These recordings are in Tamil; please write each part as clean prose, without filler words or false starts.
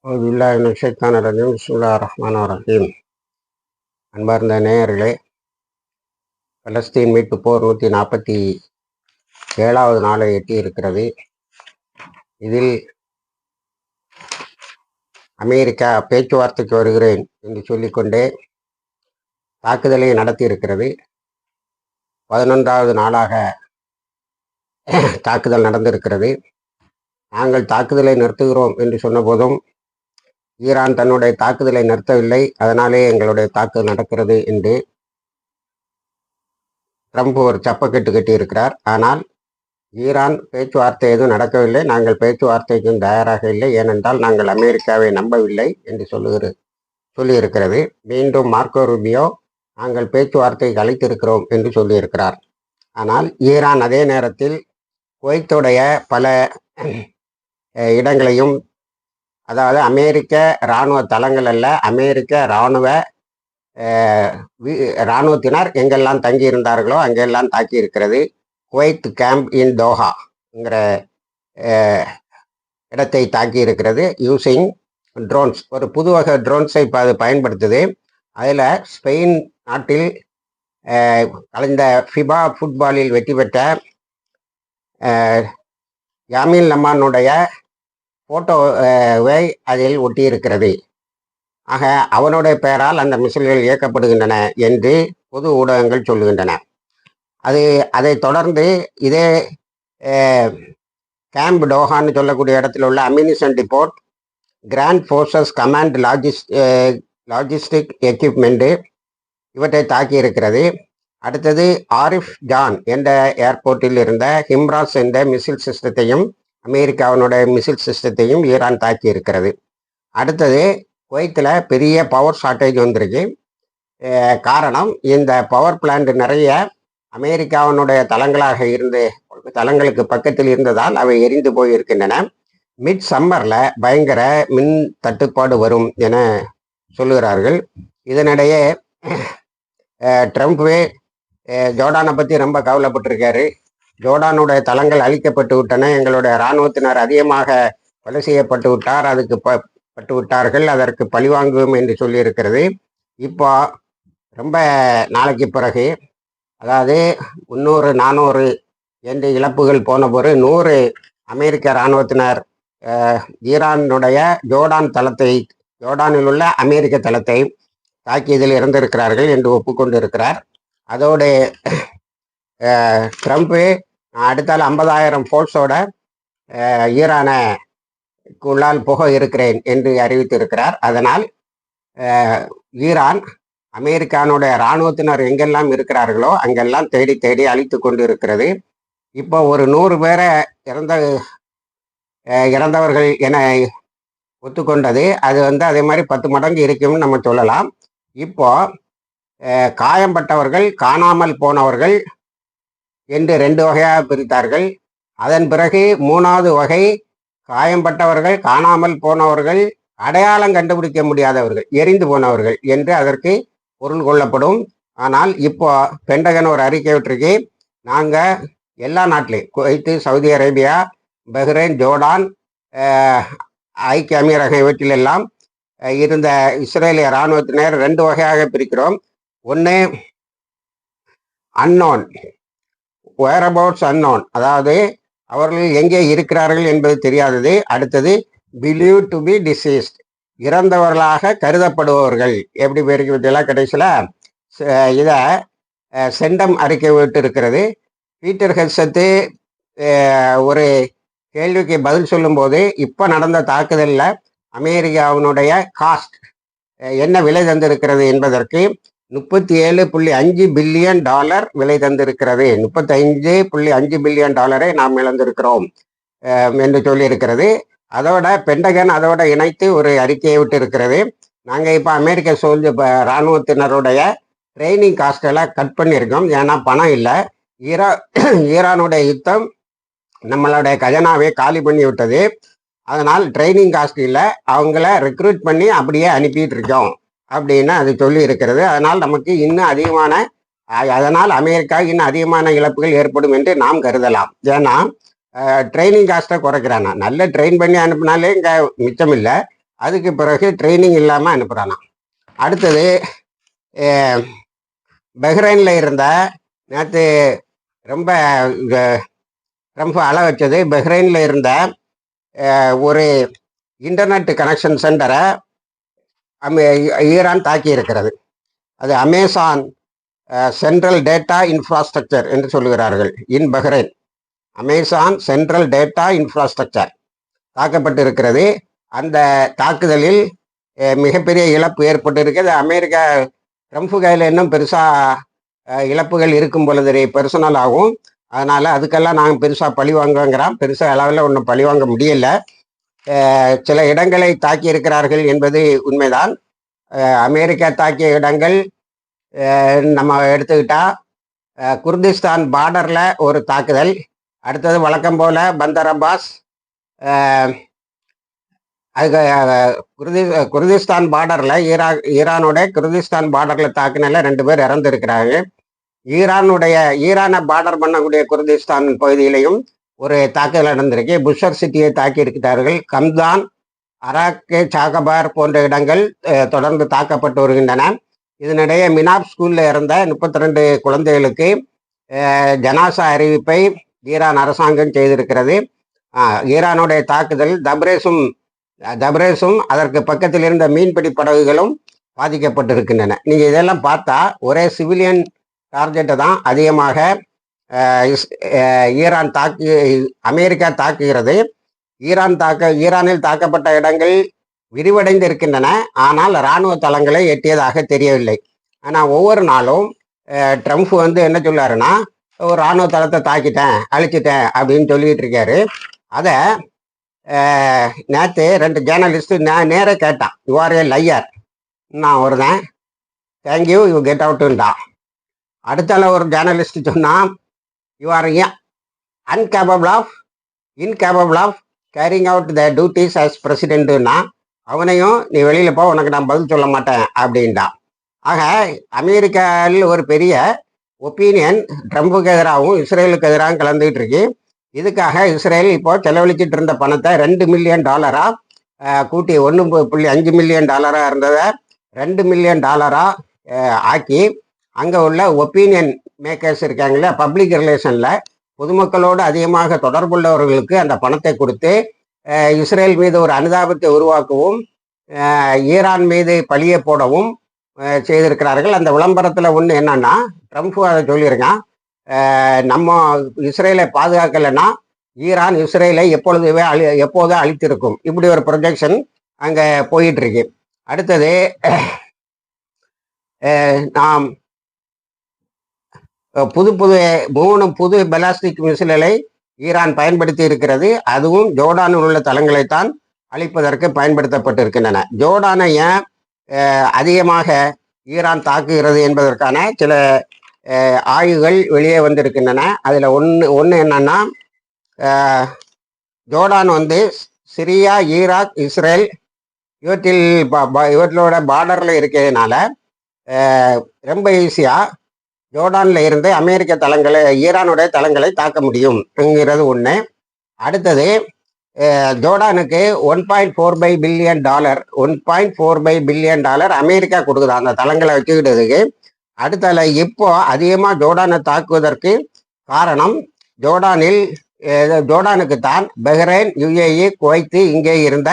பிஸ்மில்லாஹிர்ரஹ்மானிர்ரஹீம். அன்பார்ந்த நேயர்களே, பலஸ்தீன் மீட்பு போர் 147வது நாளை எட்டி இருக்கிறது. இதில் அமெரிக்கா பேச்சுவார்த்தைக்கு வருகிறேன் என்று சொல்லிக்கொண்டே தாக்குதலை நடத்தி இருக்கிறது. 11வது நாளாக தாக்குதல் நடந்திருக்கிறது. நாங்கள் தாக்குதலை நிறுத்துகிறோம் என்று சொன்ன போதும் ஈரான் தன்னுடைய தாக்குதலை நிறுத்தவில்லை, அதனாலே எங்களுடைய தாக்குதல் நடக்கிறது என்று ட்ரம்ப் ஒரு சப்பக்கட்டு கட்டியிருக்கிறார். ஆனால் ஈரான் பேச்சுவார்த்தை எதுவும் நடக்கவில்லை, நாங்கள் பேச்சுவார்த்தைக்கும் தயாராக இல்லை, ஏனென்றால் நாங்கள் அமெரிக்காவை நம்பவில்லை என்று சொல்லியிருக்கிறது. மீண்டும் மார்க்கோ ரூபியோ நாங்கள் பேச்சுவார்த்தைக்கு அழைத்திருக்கிறோம் என்று சொல்லியிருக்கிறார். ஆனால் ஈரான் அதே நேரத்தில் குவைத்துடைய பல இடங்களையும், அதாவது அமெரிக்க இராணுவ தளங்கள் அல்ல, அமெரிக்க இராணுவத்தினர் எங்கெல்லாம் தங்கியிருந்தார்களோ அங்கெல்லாம் தாக்கி இருக்கிறது. குவைத் கேம்ப் இன் தோஹாங்கிற இடத்தை தாக்கி இருக்கிறது. யூசிங் ட்ரோன்ஸ், ஒரு புது வகை ட்ரோன்ஸை அது பயன்படுத்துது. அதில் ஸ்பெயின் நாட்டில் கலைந்த ஃபிபா ஃபுட்பாலில் வெற்றி பெற்ற யாமின் லமானுடைய போட்டோவை அதில் ஒட்டியிருக்கிறது. ஆக அவனுடைய பெயரால் அந்த மிசில்கள் இயக்கப்படுகின்றன என்று பொது ஊடகங்கள் சொல்லுகின்றன. அதை தொடர்ந்து இதே கேம்ப் டோஹான்னு சொல்லக்கூடிய இடத்தில் உள்ள ammunition depot, ground forces command logistic equipment இவற்றை தாக்கி இருக்கிறது. அடுத்தது ஆரிஃப் ஜான் என்ற ஏர்போர்ட்டில் இருந்த ஹிம்ராஸ் என்ற மிசில் சிஸ்டத்தையும், அமெரிக்காவினுடைய மிசில் சிஸ்டத்தையும் ஈரான் தாக்கி இருக்கிறது. அடுத்தது குவைத்தில் பெரிய பவர் ஷார்ட்டேஜ் வந்திருக்கு. காரணம், இந்த பவர் பிளான்ட் நிறைய அமெரிக்காவினுடைய தளங்களுக்கு பக்கத்தில் இருந்ததால் அவை எரிந்து போயிருக்கின்றன. மிட் சம்மரில் பயங்கர மின் தட்டுப்பாடு வரும் என சொல்லுகிறார்கள். இதனிடையே ட்ரம்ப்வே ஜோர்டானை பற்றி ரொம்ப கவலைப்பட்டிருக்காரு. ஜோர்டானுடைய தளங்கள் அழிக்கப்பட்டு விட்டன, எங்களுடைய இராணுவத்தினர் அதிகமாக கொலை செய்யப்பட்டு விட்டார்கள், அதற்கு பழிவாங்குவோம் என்று சொல்லியிருக்கிறது. இப்போ ரொம்ப நாளைக்கு பிறகு, அதாவது 300-400 என்று இழப்புகள் போன போது 100 அமெரிக்க இராணுவத்தினர் ஈரானுடைய ஜோர்டானில் உள்ள அமெரிக்க தளத்தை தாக்கியதில் இறந்திருக்கிறார்கள் என்று ஒப்புக்கொண்டிருக்கிறார். அதோடு ட்ரம்ப்பு அடுத்தால் 50,000 ஃபோர்ஸோட ஈரானுக்குள்ளால் போக இருக்கிறேன் என்று அறிவித்திருக்கிறார். அதனால் ஈரான் அமெரிக்கானுடைய இராணுவத்தினர் எங்கெல்லாம் இருக்கிறார்களோ அங்கெல்லாம் தேடி தேடி அழித்து கொண்டு இருக்கிறது. இப்போ ஒரு 100 பேரை இறந்தவர்கள் என ஒத்துக்கொண்டது. அது அதே மாதிரி 10 மடங்கு இருக்கும்னு நம்ம சொல்லலாம். இப்போ காயம்பட்டவர்கள், காணாமல் போனவர்கள் என்று 2 வகையாக பிரித்தார்கள். அதன் பிறகு 3வது வகை காயம்பட்டவர்கள், காணாமல் போனவர்கள், அடையாளம் கண்டுபிடிக்க முடியாதவர்கள், எரிந்து போனவர்கள் என்று அதற்கு பொருள் கொள்ளப்படும். ஆனால் இப்போ பென்டகன் ஒரு அறிக்கை விட்டுருக்கு, நாங்கள் எல்லா நாட்டிலையும் Kuwait, Saudi Arabia, Bahrain, Jordan, ஐக்கிய அமீரகம் இவற்றிலெல்லாம் இருந்த இஸ்ரேலிய இராணுவத்தினர் 2 வகையாக பிரிக்கிறோம். ஒன்று அன்னோன், வேர்அபவுட்ஸ் அன்னோன், அதாவது அவர்கள் எங்கே இருக்கிறார்கள் என்பது தெரியாதது. அடுத்தது பிலீவ் டு பி டிசீஸ்ட், இறந்தவர்களாக கருதப்படுபவர்கள். எப்படி பேருக்கு பற்றியெல்லாம் கடைசியில் இதை செண்டம் அறிக்கை விட்டு இருக்கிறது. பீட்டர் ஹெட்சத்து ஒரு கேள்விக்கு பதில் சொல்லும்போது, இப்போ நடந்த தாக்குதலில் அமெரிக்காவினுடைய காஸ்ட் என்ன விலை தந்திருக்கிறது என்பதற்கு $37.5 பில்லியன் விலை தந்திருக்கிறது. $35.5 பில்லியன் நாம் இழந்திருக்கிறோம் என்று சொல்லியிருக்கிறது. அதோட பென்டகன் அதோட இணைத்து ஒரு அறிக்கையை விட்டு இருக்கிறது. நாங்கள் இப்போ அமெரிக்க இராணுவத்தினருடைய ட்ரைனிங் காஸ்டெல்லாம் கட் பண்ணியிருக்கோம், ஏன்னா பணம் இல்லை. ஈரானுடைய யுத்தம் நம்மளுடைய கஜனாவை காலி பண்ணி விட்டது. அதனால் ட்ரைனிங் காஸ்ட் இல்லை, அவங்கள ரெக்ரூட் பண்ணி அப்படியே அனுப்பிட்டு இருக்கோம் அப்படின்னு அது சொல்லி இருக்கிறது. அதனால் நமக்கு அதனால் அமெரிக்கா இன்னும் அதிகமான இழப்புகள் ஏற்படும் என்று நாம் கருதலாம். ஏன்னா ட்ரைனிங் காஸ்ட்டை குறைக்கிறானா, நல்ல ட்ரெயின் பண்ணி அனுப்பினாலே இங்கே மிச்சம் இல்லை. அதுக்கு பிறகு ட்ரைனிங் இல்லாமல் அனுப்புகிறானா. அடுத்தது பஹ்ரைனில் இருந்த நேற்று ரொம்ப ரொம்ப அள வச்சது. பஹ்ரைனில் இருந்த ஒரு இன்டர்நெட் கனெக்ஷன் சென்டரை ஈரான் தாக்கி இருக்கிறது. அது அமேசான் சென்ட்ரல் டேட்டா இன்ஃப்ராஸ்ட்ரக்சர் என்று சொல்லுகிறார்கள். In Bahrain Amazon central data infrastructure தாக்கப்பட்டு இருக்கிறது. அந்த தாக்குதலில் மிகப்பெரிய இழப்பு ஏற்பட்டு இருக்கிறது. அமெரிக்கா ட்ரம்ப் கையில் இன்னும் பெருசாக இழப்புகள் இருக்கும் பொழுது பெர்சனல் ஆகும். அதனால் அதுக்கெல்லாம் நாங்கள் பெருசாக பழி வாங்குவோங்கிறோம். பெருசாக அளவில் ஒன்றும் பழி வாங்க முடியலை. சில இடங்களை தாக்கி இருக்கிறார்கள் என்பது உண்மைதான். அமெரிக்கா தாக்கிய இடங்கள் நம்ம எடுத்துக்கிட்டா குர்திஸ்தான் பார்டரில் ஒரு தாக்குதல். அடுத்தது வழக்கம் போல் பந்தர் அப்பாஸ், அதுக்கு குர்திஸ்தான் பார்டரில் ஈரானோட குர்திஸ்தான் பார்டரில் தாக்குனால 2 பேர் இறந்துருக்கிறாங்க. ஈரானை பார்டர் பண்ணக்கூடிய குர்திஸ்தான் பகுதியிலையும் ஒரு தாக்குதல் நடந்திருக்கு. புஷர் சிட்டியை தாக்கி இருக்கிறார்கள். கம்தான், அராக்கு, சாகபார் போன்ற இடங்கள் தொடர்ந்து தாக்கப்பட்டு வருகின்றன. இதனிடையே மினாப் ஸ்கூலில் இருந்த 32 குழந்தைகளுக்கு ஜனாசா அறிவிப்பை ஈரான் அரசாங்கம் செய்திருக்கிறது. ஈரானுடைய தாக்குதல் தப்ரேஸும் அதற்கு பக்கத்தில் இருந்த மீன்பிடி படகுகளும் பாதிக்கப்பட்டிருக்கின்றன. நீங்கள் இதெல்லாம் பார்த்தா ஒரே சிவிலியன் டார்கெட்டை தான் அதிகமாக அமெரிக்கா தாக்குகிறது. ஈரானில் தாக்கப்பட்ட இடங்கள் விரிவடைந்து இருக்கின்றன. ஆனால் இராணுவ தளங்களை எட்டியதாக தெரியவில்லை. ஆனால் ஒவ்வொரு நாளும் ட்ரம்ப் என்ன சொல்லாருன்னா, ஒரு இராணுவ தளத்தை தாக்கிட்டேன், அழிச்சிட்டேன் அப்படின்னு சொல்லிட்டு இருக்காரு. அதை நேற்று 2 ஜேர்னலிஸ்ட்டு நான் நேராக கேட்டான், யூ ஆர் ஏ லையர், நான் வருதேன், தேங்க்யூ, யூ கெட் அவுட்டுன்ட்டான். அடுத்தால ஒரு ஜேர்னலிஸ்ட் சொன்னான், you are incapable of carrying out the duties as பிரசிடென்ட்டுன்னா, அவனையும் நீ வெளியில் போ, உனக்கு நான் பதில் சொல்ல மாட்டேன் அப்படின்ட்டான். ஆக அமெரிக்காவில் ஒரு பெரிய ஒப்பீனியன் ட்ரம்புக்கு எதிராகவும் இஸ்ரேலுக்கு எதிராகவும் கலந்துகிட்டு இருக்கு. இதுக்காக இஸ்ரேல் இப்போ செலவழிச்சிட்டு இருந்த பணத்தை $2 மில்லியன் கூட்டி $1.5 மில்லியன் இருந்ததை $2 மில்லியன் ஆக்கி அங்கே உள்ள ஒப்பீனியன் மேக்கர்ஸ் இருக்காங்களே, பப்ளிக் ரிலேஷனில் பொதுமக்களோடு அதிகமாக தொடர்புள்ளவர்களுக்கு அந்த பணத்தை கொடுத்து இஸ்ரேல் மீது ஒரு அனுதாபத்தை உருவாக்கவும் ஈரான் மீது பழியை போடவும் செய்திருக்கிறார்கள். அந்த விளம்பரத்தில் ஒன்று என்னன்னா, ட்ரம்ப் அதை சொல்லியிருக்கான், நம்ம இஸ்ரேலை பாதுகாக்கலைன்னா ஈரான் இஸ்ரேலை எப்போதும் அழித்திருக்கும். இப்படி ஒரு ப்ரொஜெக்ஷன் அங்கே போயிட்டு இருக்கு. அடுத்தது நாம் புது 3 புது பெலாஸ்டிக் மிசைல்களை ஈரான் பயன்படுத்தி இருக்கிறது. அதுவும் ஜோர்டானில் உள்ள தளங்களைத்தான் அழிப்பதற்கு பயன்படுத்தப்பட்டிருக்கின்றன. ஜோர்டானை ஏன் அதிகமாக ஈரான் தாக்குகிறது என்பதற்கான சில ஆய்வுகள் வெளியே வந்திருக்கின்றன. அதில் ஒன்று என்னன்னா, ஜோர்டான் சிரியா, ஈராக், இஸ்ரேல் இவற்றோட பார்டரில் இருக்கிறதுனால ரொம்ப ஈஸியாக ஜோர்டானில் இருந்து அமெரிக்க தளங்களை, ஈரானுடைய தளங்களை தாக்க முடியும்ங்கிறது ஒன்று. அடுத்தது ஜோர்டானுக்கு $1.45 பில்லியன் அமெரிக்கா கொடுக்குது அந்த தளங்களை வச்சுக்கிட்டதுக்கு. அடுத்தல இப்போ அதிகமாக ஜோர்டானை தாக்குவதற்கு காரணம் ஜோர்டானுக்கு தான் பஹ்ரைன், UAE, குவைத்து இங்கே இருந்த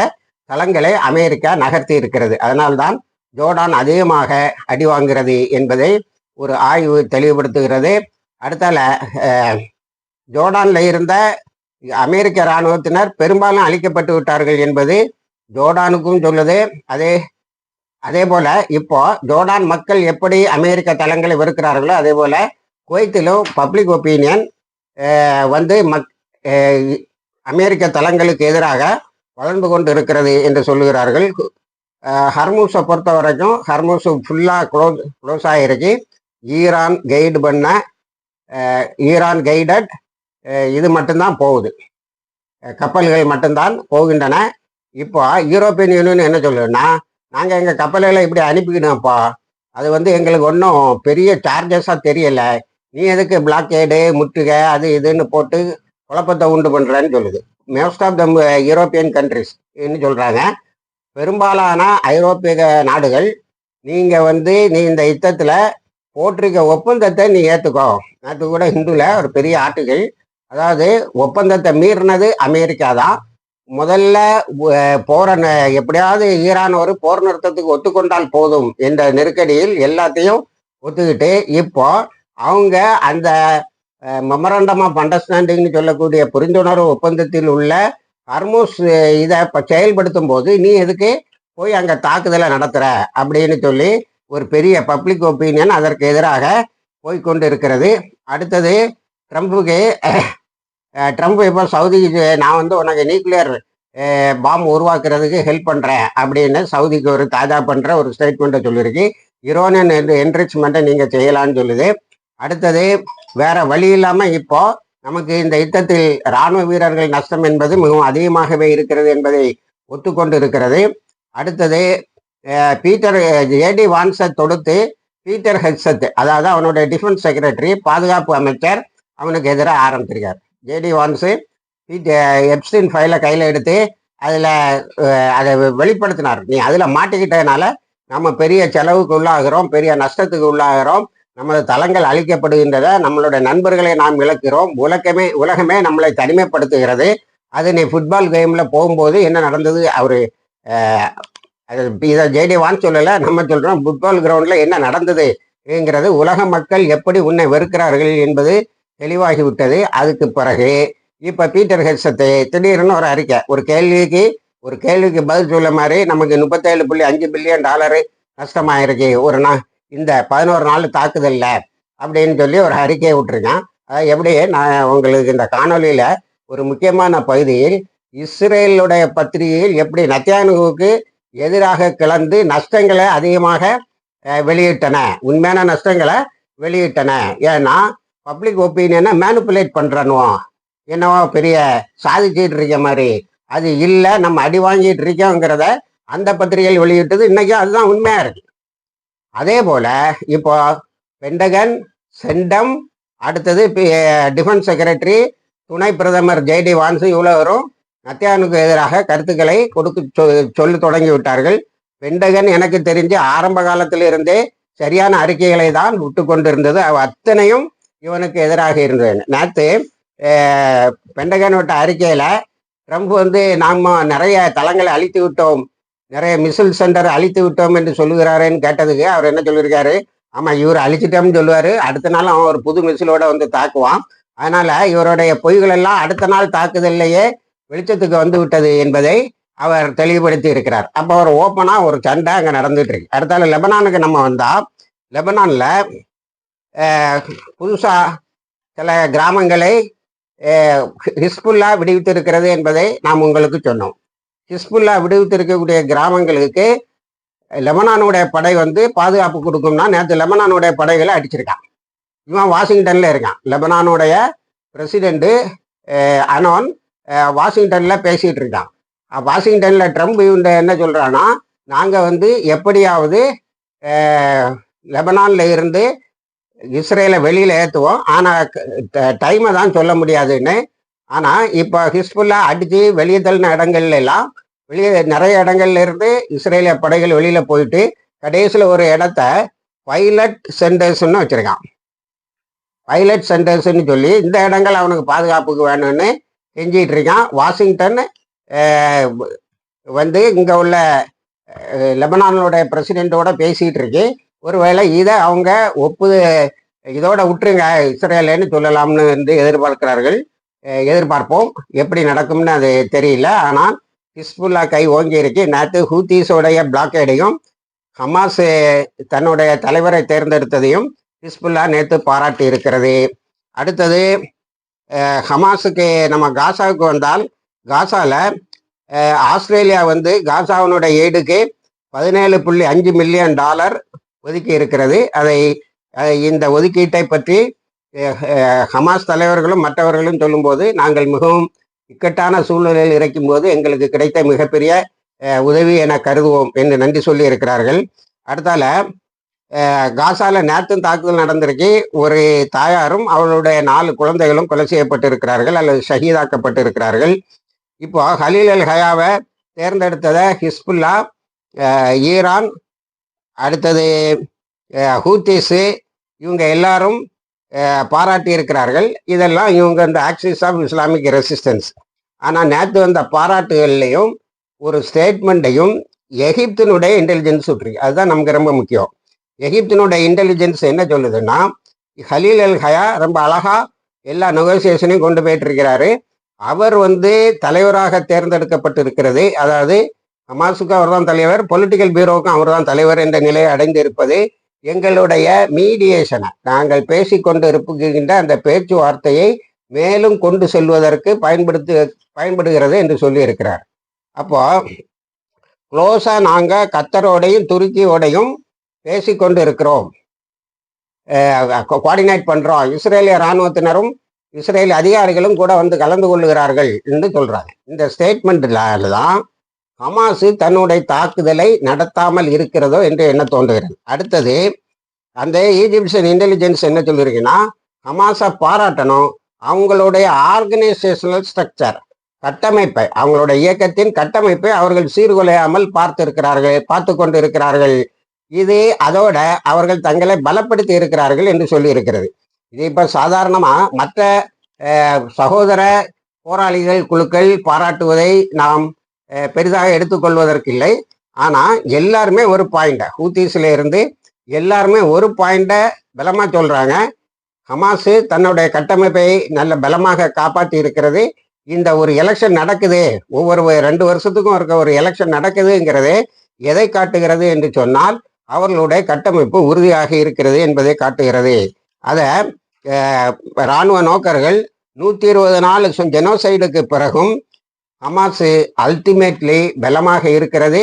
தளங்களை அமெரிக்கா நகர்த்தி இருக்கிறது. அதனால்தான் ஜோர்டான் அதிகமாக அடி வாங்குகிறது என்பதை ஒரு ஆய்வு தெளிவுபடுத்துகிறது. அடுத்தால ஜோர்டானில் இருந்த அமெரிக்க இராணுவத்தினர் பெரும்பாலும் அழிக்கப்பட்டு விட்டார்கள் என்பது ஜோர்டானுக்கும் சொல்லுது. அதே போல இப்போ ஜோர்டான் மக்கள் எப்படி அமெரிக்க தளங்களை வெறுக்கிறார்களோ அதே போல குவைத்திலும் பப்ளிக் ஒப்பீனியன் அமெரிக்க தளங்களுக்கு எதிராக வளர்ந்து கொண்டு இருக்கிறது என்று சொல்லுகிறார்கள். ஹர்மூஸை பொறுத்த வரைக்கும் ஹர்மூஸ் ஃபுல்லாக க்ளோஸ் ஆகிருக்கு. ஈரான் கைடட் இது மட்டும்தான் போகுது, கப்பல்கள் மட்டும்தான் போகின்றன. இப்போ யூரோப்பியன் யூனியன் என்ன சொல்லுன்னா, நாங்கள் எங்கள் கப்பல்களை இப்படி அனுப்பிக்கணும்ப்பா, அது எங்களுக்கு ஒன்றும் பெரிய சார்ஜஸாக தெரியலை, நீ எதுக்கு பிளாக்கேடு முற்றுகை அது இதுன்னு போட்டு குழப்பத்தை உண்டு பண்ணுறேன்னு சொல்லுது. Most of the European countries என்ன சொல்கிறாங்க, பெரும்பாலான ஐரோப்பிய நாடுகள் நீ இந்த யுத்தத்தில் போட்டிருக்க ஒப்பந்தத்தை நீ ஏற்றுக்கோ. நேற்று கூட ஹிந்துல ஒரு பெரிய ஆர்டிகள், அதாவது ஒப்பந்தத்தை மீறினது அமெரிக்கா தான். முதல்ல போற எப்படியாவது ஈரான் ஒரு போர் நிறுத்தத்துக்கு ஒத்துக்கொண்டால் போதும் என்ற நெருக்கடியில் எல்லாத்தையும் ஒத்துக்கிட்டு இப்போ அவங்க அந்த மெமரண்டம் ஆஃப் அண்டர்ஸ்டாண்டிங்னு சொல்லக்கூடிய புரிந்துணர்வு ஒப்பந்தத்தில் உள்ள ஹர்மூஸ் இதை செயல்படுத்தும் போது நீ எதுக்கு போய் அங்கே தாக்குதலை நடத்துகிற அப்படின்னு சொல்லி ஒரு பெரிய பப்ளிக் ஒப்பீனியன் அதற்கு எதிராக போய்கொண்டு இருக்கிறது. அடுத்தது ட்ரம்ப் இப்போ சவுதி நான் உனக்கு நியூக்ளியர் பாம்பு உருவாக்குறதுக்கு ஹெல்ப் பண்ணுறேன் அப்படின்னு சவுதிக்கு ஒரு தாஜா பண்ணுற ஒரு ஸ்டேட்மெண்ட்டை சொல்லியிருக்கு. யுரேனியம் என்ரிச்மெண்ட்டை நீங்கள் செய்யலான்னு சொல்லுது. அடுத்தது வேற வழி இல்லாமல் இப்போ நமக்கு இந்த யுத்தத்தில் இராணுவ வீரர்கள் நஷ்டம் என்பது மிகவும் அதிகமாகவே இருக்கிறது என்பதை ஒத்துக்கொண்டு இருக்கிறது. அடுத்தது பீட்டர் ஜேடி வான்ஸை தொடுத்து பீட்டர் ஹெக்ஸத், அதாவது அவனுடைய டிஃபென்ஸ் செக்ரட்டரி பாதுகாப்பு அமைச்சர், அவனுக்கு எதிராக ஆரம்பிச்சிருக்கார். ஜேடி வான்ஸு எப்ஸ்டின் ஃபைலை கையில் எடுத்து அதில் அதை வெளிப்படுத்தினார். நீ அதில் மாட்டிக்கிட்டதுனால நம்ம பெரிய செலவுக்கு உள்ளாகிறோம், பெரிய நஷ்டத்துக்கு உள்ளாகிறோம், நமது தளங்கள் அழிக்கப்படுகின்றத, நம்மளுடைய நண்பர்களை நாம் இழக்கிறோம், உலகமே நம்மளை தனிமைப்படுத்துகிறது. அது நீ ஃபுட்பால் கேமில் போகும்போது என்ன நடந்தது, அவர் இதை ஜேடி வான் சொல்லலை, நம்ம சொல்கிறோம் ஃபுட்பால் கிரவுண்டில் என்ன நடந்ததுங்கிறது, உலக மக்கள் எப்படி உன்னை வெறுக்கிறார்கள் என்பது தெளிவாகிவிட்டது. அதுக்கு பிறகு இப்போ பீட்டர் ஹெக்ஸத்தை திடீர்னு ஒரு அறிக்கை, ஒரு கேள்விக்கு பதில் சொல்ல மாதிரி நமக்கு 37.5 பில்லியன் டாலரு நஷ்டமாயிருக்கு இந்த 11 நாள் தாக்குதல்ல அப்படின்னு சொல்லி ஒரு அறிக்கையை விட்டுருக்கேன். எப்படி நான் உங்களுக்கு இந்த காணொலியில் ஒரு முக்கியமான பகுதியில் இஸ்ரேலுடைய பத்திரிகையில் எப்படி நத்தியானுவுக்கு எதிராக கிளர்ந்து நஷ்டங்களை அதிகமாக வெளியிட்டன, உண்மையான நஷ்டங்களை வெளியிட்டன. ஏன்னா பப்ளிக் ஒப்பீனியனை மேனிப்புலேட் பண்ணுறனுவோம், என்னவோ பெரிய சாதிச்சுட்டு இருக்க மாதிரி, அது இல்லை நம்ம அடி வாங்கிட்டு இருக்கோங்கிறத அந்த பத்திரிகையில் வெளியிட்டது இன்னைக்கும் அதுதான் உண்மையா இருக்கு. அதே போல இப்போ பென்டகன், சென்டம், அடுத்தது டிஃபென்ஸ் செக்ரட்டரி, துணை பிரதமர் ஜேடி வான்ஸ் இவ்வளவரும் நத்தியானுக்கு எதிராக கருத்துக்களை சொல்ல தொடங்கி விட்டார்கள். பென்டகன் எனக்கு தெரிஞ்சு ஆரம்ப காலத்திலிருந்தே சரியான அறிக்கைகளை தான் விட்டு கொண்டிருந்தது. அத்தனையும் இவனுக்கு எதிராக இருந்தது. நேற்று பென்டகன் விட்ட அறிக்கையில ட்ரம்ப் நாம் நிறைய தளங்களை அழித்து விட்டோம், நிறைய மிசில் சென்டர் அழித்து விட்டோம் என்று சொல்லுகிறாருன்னு கேட்டதுக்கு அவர் என்ன சொல்லியிருக்காரு, ஆமாம் இவர் அழிச்சிட்டோம்னு சொல்லுவார், அடுத்த நாள் அவன் ஒரு புது மிசிலோட தாக்குவான். அதனால இவருடைய பொய்கள் எல்லாம் அடுத்த நாள் தாக்குதல்லையே வெளிச்சத்துக்கு வந்து விட்டது என்பதை அவர் தெளிவுபடுத்தி இருக்கிறார். அப்போ ஒரு ஓப்பனா ஒரு சண்டை அங்கே நடந்துட்டு இருக்கு. அடுத்தால லெபனானுக்கு நம்ம வந்தா, லெபனான்ல புதுசா சில கிராமங்களை ஹிஸ்புல்லா விடுவித்திருக்கிறது என்பதை நாம் உங்களுக்கு சொன்னோம். ஹிஸ்புல்லா விடுவித்திருக்கக்கூடிய கிராமங்களுக்கு லெபனானுடைய படை பாதுகாப்பு கொடுக்கும்னா நேற்று லெபனானுடைய படைகளை அடிச்சிருக்கான். இவன் வாஷிங்டன்ல இருக்கான். லெபனானுடைய பிரசிடென்ட் அனோன் வாஷிங்டன்ல பேசிட்டு இருக்கான். வாஷிங்டன்ல ட்ரம்ப் என்ன சொல்றான்னா, நாங்க எப்படியாவது லெபனான்ல இருந்து இஸ்ரேலை வெளியில ஏற்றுவோம், ஆனா டைமை தான் சொல்ல முடியாதுன்னு. ஆனா இப்போ ஹிஸ்புல்லா அடிச்சு வெளியே தள்ளின இடங்கள்ல எல்லாம் நிறைய இடங்கள்ல இருந்து இஸ்ரேலிய படைகள் வெளியில போயிட்டு கடைசியில் ஒரு இடத்த பைலட் சென்டர்ஸ்ன்னு வச்சிருக்கான். பைலட் சென்டர்ஸ்ன்னு சொல்லி இந்த இடங்கள் அவனுக்கு பாதுகாப்புக்கு வேணும்னு செஞ்சிட்டு இருக்கான். வாஷிங்டன் இங்க உள்ள லெபனானுடைய பிரசிடென்ட்டோட பேசிட்டு இருக்கு. ஒருவேளை இதை அவங்க இதோட விட்டுருங்க இஸ்ரேலுன்னு சொல்லலாம்னு எதிர்பார்ப்போம். எப்படி நடக்கும்னு அது தெரியல. ஆனால் ஹிஸ்புல்லா கை ஓங்கி இருக்கு. நேற்று ஹூத்தீஸோடைய பிளாக்கேடையும் ஹமாஸ் தன்னுடைய தலைவரை தேர்ந்தெடுத்ததையும் ஹிஸ்புல்லா நேற்று பாராட்டி இருக்கிறது. அடுத்தது ஹமாஸுக்கு நம்ம காசாவுக்கு வந்தால், காசால ஆஸ்திரேலியா காசாவினுடைய எய்டுக்கு $17.5 மில்லியன் ஒதுக்கி இருக்கிறது. இந்த ஒதுக்கீட்டை பற்றி ஹமாஸ் தலைவர்களும் மற்றவர்களும் சொல்லும்போது, நாங்கள் மிகவும் இக்கட்டான சூழ்நிலையில் இருக்கும் போது எங்களுக்கு கிடைத்த மிகப்பெரிய உதவி என கருதுவோம் என்று நன்றி சொல்லி இருக்கிறார்கள். அடுத்தால காசால நேற்றும் தாக்குதல் நடந்திருக்கு. ஒரு தாயாரும் அவளுடைய 4 குழந்தைகளும் கொலை செய்யப்பட்டு இருக்கிறார்கள் அல்லது ஷஹீதாக்கப்பட்டு இருக்கிறார்கள். இப்போ ஹலீல் அல் ஹயாவை தேர்ந்தெடுத்ததை ஹிஸ்புல்லா, ஈரான், அடுத்தது ஹூத்திஸு, இவங்க எல்லாரும் பாராட்டி இருக்கிறார்கள். இதெல்லாம் இவங்க இந்த ஆக்சிஸ் ஆஃப் இஸ்லாமிக் ரெசிஸ்டன்ஸ். ஆனால் நேற்று வந்த பாராட்டுகள்லையும் ஒரு ஸ்டேட்மெண்ட்டையும் எகிப்தினுடைய இன்டெலிஜென்ஸ் விட்டுருக்கு. அதுதான் நமக்கு ரொம்ப முக்கியம். எகிப்தினுடைய இன்டெலிஜென்ஸ் என்ன சொல்லுதுன்னா, ஹலீல் அல் ஹயா ரொம்ப அழகா எல்லா நெகோசியேஷனையும் கொண்டு போயிட்டு இருக்கிறாரு. அவர் தலைவராக தேர்ந்தெடுக்கப்பட்டு இருக்கிறது. அதாவது ஹமாஸுக்கும் அவர் தான் தலைவர், பொலிட்டிக்கல் பியூரோவுக்கும் அவர் தான் தலைவர் என்ற நிலையை அடைந்து இருப்பது எங்களுடைய மீடியேஷனை, நாங்கள் பேசிக்கொண்டு இருக்கின்ற அந்த பேச்சுவார்த்தையை மேலும் கொண்டு செல்வதற்கு பயன்படுகிறது என்று சொல்லி இருக்கிறார். அப்போ க்ளோஸா நாங்கள் கத்தரோடையும் துருக்கியோடையும் பேசிக்கொண்டு இருக்கிறோம், கோஆர்டினேட் பண்றோம். இஸ்ரேலிய இராணுவத்தினரும் இஸ்ரேல் அதிகாரிகளும் கூட கலந்து கொள்ளுகிறார்கள் என்று சொல்றாங்க. இந்த ஸ்டேட்மெண்ட்ல தான் ஹமாஸ் தன்னுடைய தாக்குதலை நடத்தாமல் இருக்கிறதோ என்று என்ன தோன்றுகிறது. அடுத்தது அந்த ஈஜிப்சியன் இன்டெலிஜென்ஸ் என்ன சொல்லிருக்குன்னா, ஹமாஸை பாராட்டணும். அவங்களுடைய ஆர்கனைசேஷனல் ஸ்ட்ரக்சர், கட்டமைப்பை, அவங்களுடைய இயக்கத்தின் கட்டமைப்பை அவர்கள் சீர்குலையாமல் பார்த்து கொண்டு இருக்கிறார்கள். இது அதோட அவர்கள் தங்களை பலப்படுத்தி இருக்கிறார்கள் என்று சொல்லி இருக்கிறது. இது இப்ப சாதாரணமா மற்ற சகோதர போராளிகள் குழுக்கள் பாராட்டுவதை நாம் பெரிதாக எடுத்துக்கொள்வதற்கில்லை. ஆனா எல்லாருமே ஒரு பாயிண்ட, ஹூத்திஸ்ல இருந்து எல்லாருமே ஒரு பாயிண்ட பலமா சொல்றாங்க. ஹமாஸு தன்னுடைய கட்டமைப்பை நல்ல பலமாக காப்பாற்றி இருக்கிறது. இந்த ஒரு எலெக்ஷன் நடக்குது, ஒவ்வொரு 2 வருஷத்துக்கும் இருக்க ஒரு எலெக்ஷன் நடக்குதுங்கிறது எதை காட்டுகிறது என்று சொன்னால், அவர்களுடைய கட்டமைப்பு உறுதியாக இருக்கிறது என்பதை காட்டுகிறது. அதை இராணுவ நோக்கர்கள் 120 நாள் ஜெனோசைடுக்கு பிறகும் ஹமாஸ் அல்டிமேட்லி பலமாக இருக்கிறது.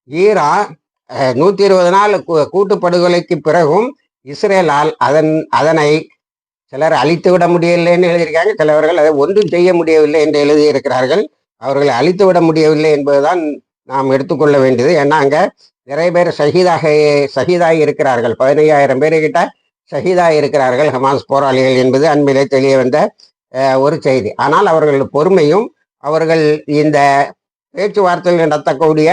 ஈரான் 120 நாள் கூட்டுப்படுகொலைக்கு பிறகும் இஸ்ரேலால் அதனை சிலர் அழித்து விட முடியவில்லைன்னு எழுதியிருக்காங்க, சிலவர்கள் அதை ஒன்றும் செய்ய முடியவில்லை என்று எழுதியிருக்கிறார்கள். அவர்களை அழித்து விட முடியவில்லை என்பதுதான் நாம் எடுத்துக்கொள்ள வேண்டியது. ஏன்னா அங்கே நிறைய பேர் ஷஹீதாகி இருக்கிறார்கள். 15,000 பேருக்கிட்ட ஷஹீதாகி இருக்கிறார்கள் ஹமாஸ் போராளிகள் என்பது அண்மையிலே தெரிய வந்த ஒரு செய்தி. ஆனால் அவர்கள் பொறுமையும் அவர்கள் இந்த பேச்சுவார்த்தைகள் நடத்தக்கூடிய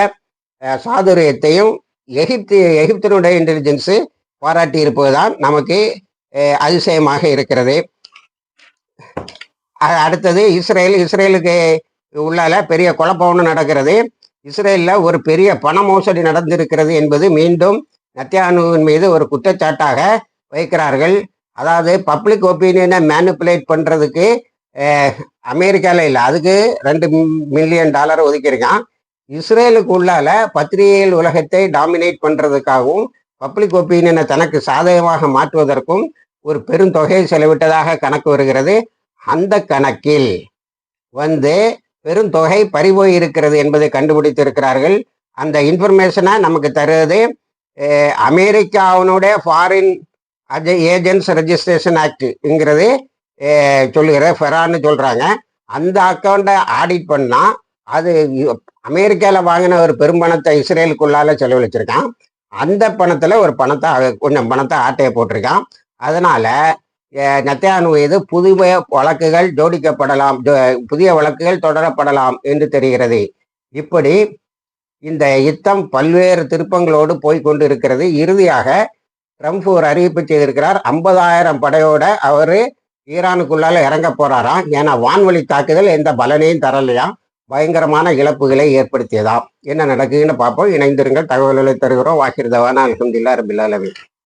சாதுரியத்தையும் எகிப்தினுடைய இன்டெலிஜென்ஸு பாராட்டி இருப்பதுதான் நமக்கு அதிசயமாக இருக்கிறது. அடுத்தது இஸ்ரேலுக்கு உள்ளால பெரிய குழப்பம் ஒன்று நடக்கிறது. இஸ்ரேலில் ஒரு பெரிய பண மோசடி நடந்திருக்கிறது என்பது மீண்டும் நெத்தன்யாஹுவின் மீது ஒரு குற்றச்சாட்டாக வைக்கிறார்கள். அதாவது பப்ளிக் ஒப்பீனியனை மேனிப்புலேட் பண்ணுறதுக்கு அமெரிக்காவில் இல்லை, அதுக்கு $2 மில்லியன் ஒதுக்கியிருக்கான். இஸ்ரேலுக்கு உள்ளால பத்திரிகைகள் உலகத்தை டாமினேட் பண்ணுறதுக்காகவும் பப்ளிக் ஒப்பீனியனை தனக்கு சாதகமாக மாற்றுவதற்கும் ஒரு பெருந்தொகையை செலவிட்டதாக கணக்கு வருகிறது. அந்த கணக்கில் பெருந்தொகை பறிபோய் இருக்கிறது என்பதை கண்டுபிடித்திருக்கிறார்கள். அந்த இன்ஃபர்மேஷனை நமக்கு தருவது அமெரிக்காவினுடைய ஃபாரின் ஏஜென்ட்ஸ் ரெஜிஸ்ட்ரேஷன் ஆக்ட்ங்கிறது சொல்லுகிற ஃபெரான்னு சொல்றாங்க. அந்த அக்கௌண்ட்டை ஆடிட் பண்ணா அது அமெரிக்காவில் வாங்கின ஒரு பெரும்பணத்தை இஸ்ரேலுக்குள்ளால செலவழிச்சிருக்கான். அந்த பணத்துல கொஞ்சம் பணத்தை ஆட்டையை போட்டிருக்கான். அதனால நெத்தன்யாஹு மீது புதிய வழக்குகள் ஜோடிக்கப்படலாம், புதிய வழக்குகள் தொடரப்படலாம் என்று தெரிகிறது. இப்படி இந்த யுத்தம் பல்வேறு திருப்பங்களோடு போய்கொண்டு இருக்கிறது. இறுதியாக ட்ரம்ப் ஒரு அறிவிப்பு செய்திருக்கிறார். 50,000 படையோட அவரு ஈரானுக்குள்ளால இறங்க போறாராம். ஏன்னா வான்வழி தாக்குதல் எந்த பலனையும் தரலையாம், பயங்கரமான இழப்புகளை ஏற்படுத்தியதாம். என்ன நடக்குதுன்னு பார்ப்போம். இணைந்திருங்கள், தகவல்களை தருகிறோம். வாஹிர் தவானா அல்ஹம்துலில்லாஹி ரப்பில் ஆலமீன்.